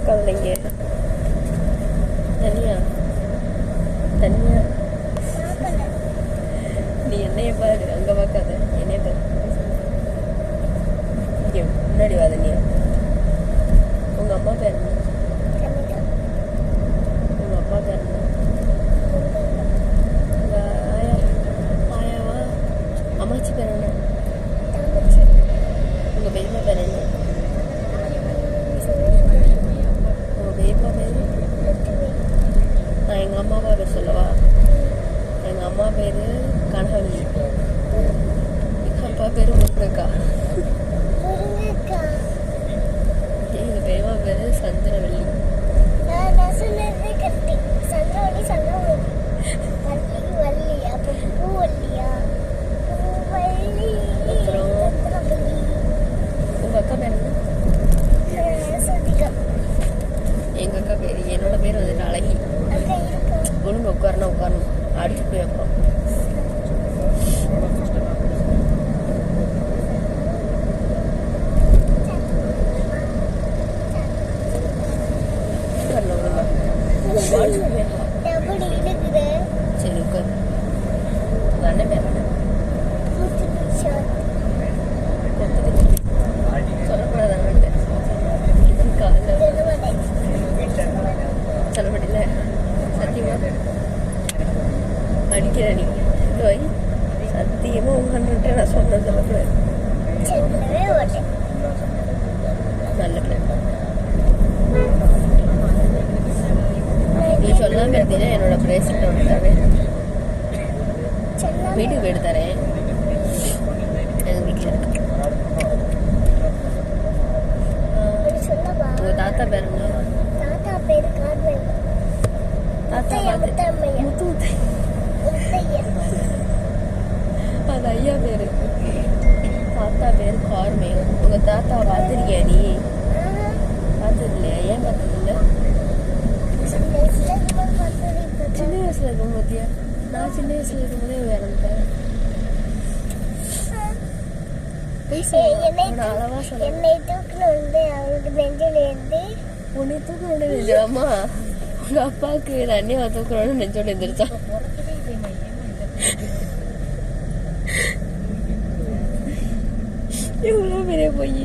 பார்க்காதீங்க. தனியா தனியா நீ என்னைய பாரு, அங்கே பார்க்காத, என்னைய பாரு. இங்கே முன்னாடி வா தனியா. உங்கள் அம்மா பேர் என்ன? உங்கள் அப்பா பேர் என்ன? உங்கள் ஆயாவா? அம்மாச்சி பேர் என்ன? உங்கள் பெரியப்பா பேர் என்ன? உங்கள் பெரியப்பா பேர்? நான் எங்கள் அம்மாவா பேர் சொல்லவா? எங்கள் அம்மா பேர் கனகவல்லி. எங்கள் அப்பா பேர் முருங்கக்கா. எங்கள் பெரியம்மா பேர் சந்திரவல்லி. அப்புறம் உங்கள் அக்கா பேர் என்ன? எங்கள் அக்கா பேர், என்னோட பேர் வந்துட்டு அழகி. ஒழுங்கு உட்காரணும், அடிச்சு போய் அப்புறம் சரி உட்கார். அண்ணன் பேர் என்ன? சொல்லக்கூடாது அண்ணன்ட்டு. சொல்லப்பட்டில சத்தியமா அடிக்கிற நீ நோய். சத்தியமா உங்கன்ட்டு நான் சொன்ன சொல்லக்கூடாது. நல்ல பிள்ளை. நீ சொல்லாம இருந்தீங்கன்னா என்னோட பிரேஸ்லெட் ஒன்று தரேன், வீட்டுக்கு போயிட்டு தரேன். எங்கள் வீட்டில் இருக்கு. உங்கள் தாத்தா பேர் என்ன? தாத்தா முத்து. அது ஐயா பேரு. தாத்தா பேரு கார்மேல். உங்கள் தாத்தா பார்த்துருக்கியா நீ? பார்த்தது இல்லையா? ஏன் பார்த்தது இல்லை? சின்ன வயசுல இருக்கும் பார்த்தியா? நான் சின்ன வயசுல இருக்கும்போதே இறந்துட்டேன். அளவா சொல்ல. உன்னை தூக்கணும்னு நினைச்சாமா? உங்க அப்பாவுக்கு அண்ணியா தூக்கணும்னு நெஞ்சோட எந்திரிச்சான். எவ்வளோ பெரிய போய்.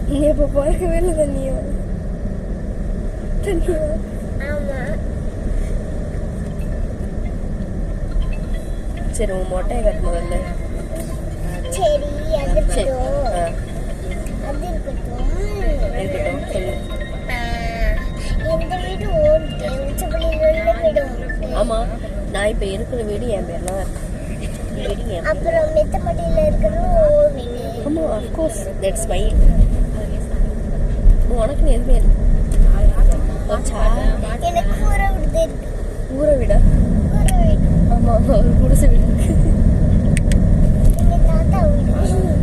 நீ இப்ப பிறக்கவே இல்லை தண்ணியா? சரி உன் மொட்டையை கட்டு முதல்ல. இருக்கட்டும் சொல்லு. ஆமா, நான் இப்ப இருக்கிற வீடு என் பேர்ல தான் இருக்கு. அப்புறம் மெத்தப்பட்டியில இருக்கிற வீடு. ஆமா, of course that's my. உனக்கு எதுவுமே இருக்கு. எனக்கு ஊரை விடுது. ஊரை விட? ஆமா, ஒரு குடிசை வீடு இருக்கு. தாத்தா வீடு.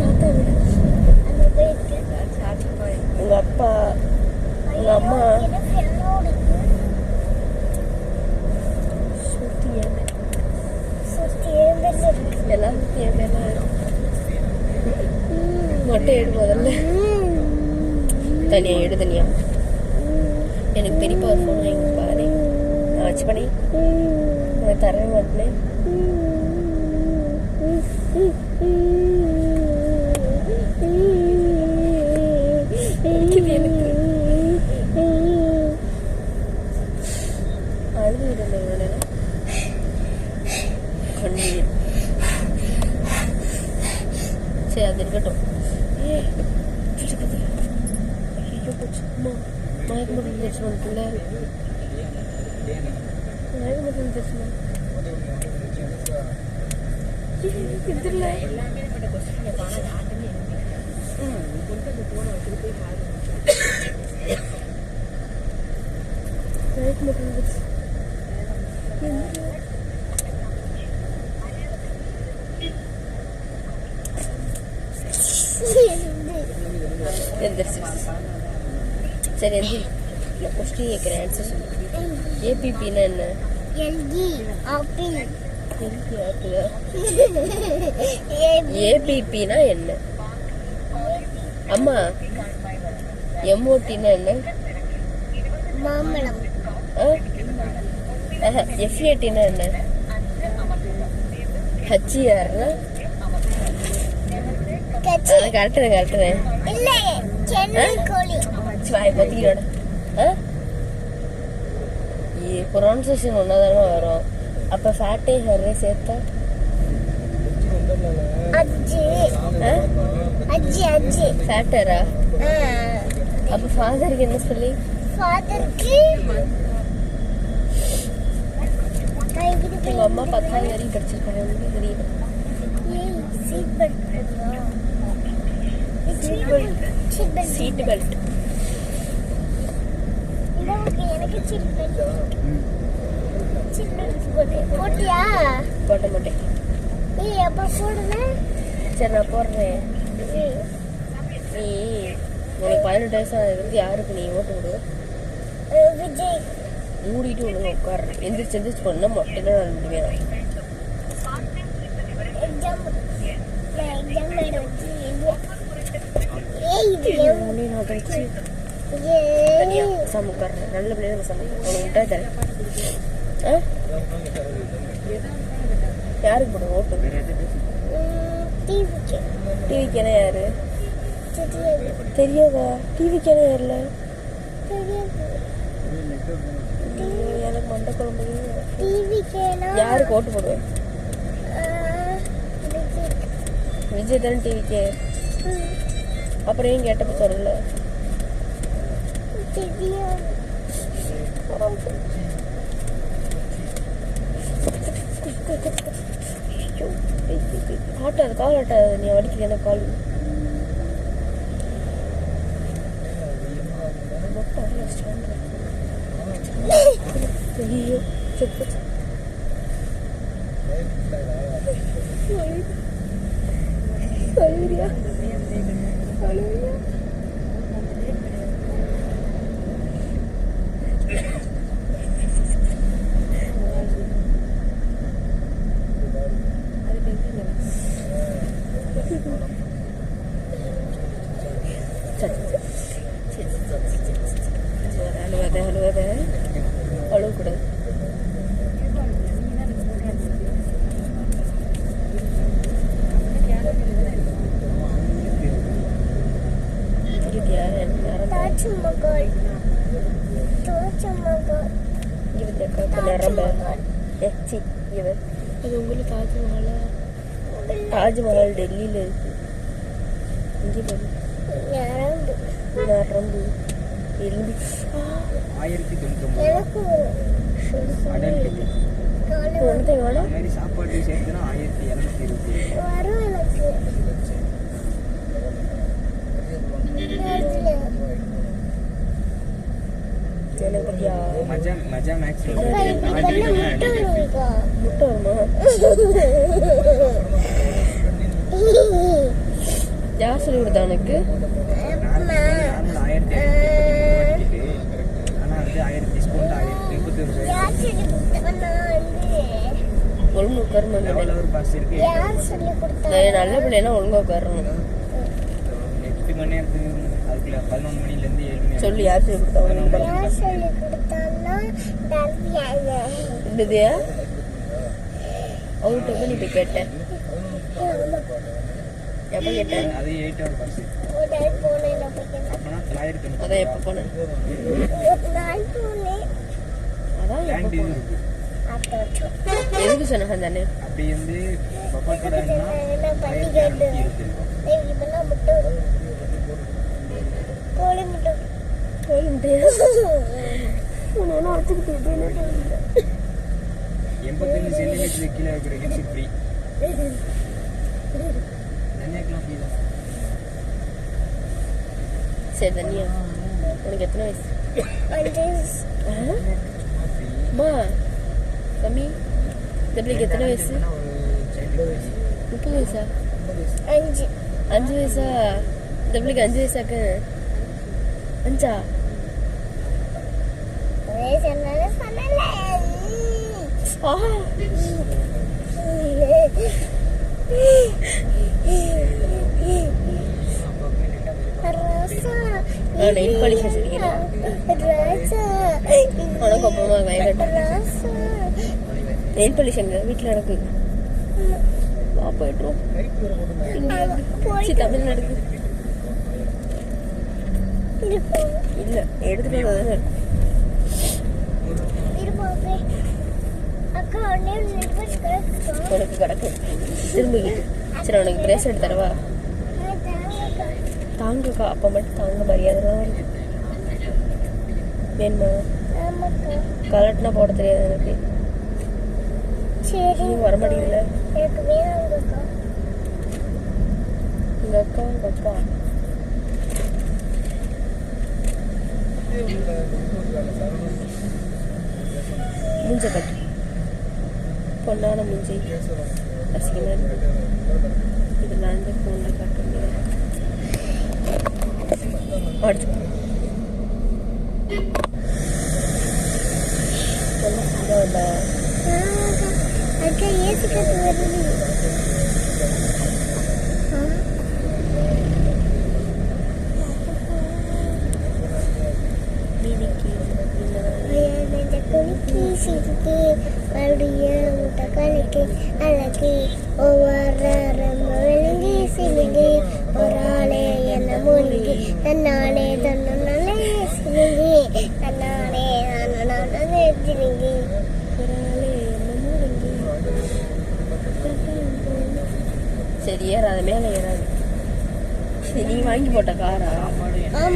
தாத்தா வீடு அங்க போயிருக்கு. உங்க அப்பா உங்க அம்மா எல்லாம் மொட்டை எடு முதல்ல. தனியா எடு தனியா. எனக்கு பெரியப்பா ஒரு ஃபோன் வாங்கி பாரு. நான் வச்சு பண்ணி நான் தர மாட்டேன். எனக்கு அழுது விடல கண்ணீர். சரி அது இருக்கட்டும். மயக்கமட்டம் தெரிச்சு வந்துட்டுல. மயக்கமட்டம் தெரிச்சு இதுல மயக்கமட்டம் தெரிச்சு எந்திரிச்சு. சரி எந்திரி. இல்லை கொஸ்டின் கேட்குறேன், ஆன்சர் சொல்லு. ஏபிபின்னா என்ன? ஏபிபினா என்ன? அம்மா எம்ஓடின்னா என்ன? மாம்பழம். எஃப்ஏடின்னா என்ன? ஹச்சிஆர்னா கரெக்டு. ப்ரொனன்சியேஷன் ஒன்னாதானே வரும். அப்ப ஃபேட்டே ஹர்ரே சேர்த்தா ஃபேட்டரா? அப்ப ஃபாதருக்கு என்ன சொல்லி? உங்க அம்மா 10ஆவது வரைக்கும் படிச்சிருக்காங்க. தெரியல. Seat belt. எனக்கு சீட் பெல்ட். போட்டியா? போட மாட்டேன். அப்ப போடுங்க. சரி நான் போடுறேன். நீ உனக்கு 18 வயசு ஆகுது. யாருக்கு நீ ஓட்டு விடு? விஜய். மூடிட்டு ஒழுங்கு உட்காரு. எந்திரிச்சு பண்ண மொட்டையில நான் விடுவேன். நல்ல பிள்ளைங்க சமைக்க தரேன். யாருக்கு போடுவோம் ஓட்டு? டிவிக்கு என்ன யாரு? தெரியாதா? டிவிக்கு என்ன யாருல? எனக்கு மண்டை குழம்பு. யாருக்கு ஓட்டு போடுவேன்? விஜய் தானே டிவிக்கு. அப்புறம் ஏன் கேட்டப்ப சொல்லல? ஆட்டாது, கால் ஆட்டாது. நீ வடிக்கிற என்ன கால்? ஐயோ செப்பு. அழுவியா? அழுவக்கூடாது. தாஜ்மஹால் டெல்லியில இருக்கு. இங்கே நரம்பு எலும்பி 1099 சாப்பாடு சேர்த்துனா 1220 மஜா மேக்ஸ் முட்டை வருமா? யார் சொல்லி கொடுத்தா உனக்கு? ஒழுங்கு உட்காரணும். நல்ல பிள்ளைனா ஒழுங்கா உட்காரணும். 8 மணி நேரத்துக்கு 11 மணிலேருந்து 7 மணி. சொல்லி யார் சொல்லி கொடுத்தா? இல்லையா? அவர்கிட்ட நீ போய் கேட்டேன். எப்ப கேட்டேன்? அது 8 hour பஸ். அதான் எப்ப போனேன்? அதான் எதுக்கு சொன்ன தானே? அப்படி வந்து பப்பாட்டோட கோழி முட்டை முட்டையா? 85 சென்டிமீட்டர் கீழே இருக்கிற கிட்ஸ் ஃப்ரீ. சரி தனியா உனக்கு எத்தனை வயசு? அம்மா தம்பி தம்பிக்கு எத்தனை வயசு? 30 வயசா? 5 வயசா? தம்பிக்கு 5 வயசாக்கு? 5ஆ? நெயில் பாலிஷ் வச்சிருக்கேன். உனக்கு அப்புறமா வயலட் நெயில் பாலிஷ் எங்க வீட்டில் எனக்கு வா போயிட்டுரும். தமிழ்நாடு இல்லை எடுத்துட்டு வந்தது உனக்கு கிடக்கு திரும்பிக்கிட்டு. சரி உனக்கு பிரேஸ்லெட் தரவா? தாங்கக்கா அப்போ மட்டும் தாங்க மரியாதை தான் வருது. வேணுமா? கலட்டினா போட தெரியாது எனக்கு. சரி வர மாட்டேங்கல எங்க அக்கா மூஞ்ச கட்டு பொண்ணான மூஞ்சி அசிங்கமா இருக்கு. இது நான் ஃபோனில் காட்ட முடியாது. அடுத்து முட்டக்காலுக்கு அழகு ஒவ்வொரு விழுங்கி சிலுங்கி ஒரு ஆளே என்ன மூழ்கி தன்னாலே தன்னாலே சிலுங்கி தன்னாலே நானே சிலுங்கி ஒரு ஆளே என்ன மூழ்கி. சரி ஏறாது மேலே ஏறாது. சரி நீ வாங்கி போட்ட காரா?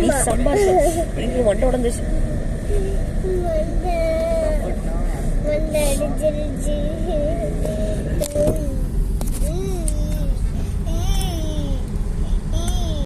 நீ சம்பாஷம் இங்கே மண்டை உடந்துச்சு. வந்து அடிச்சிருச்சு.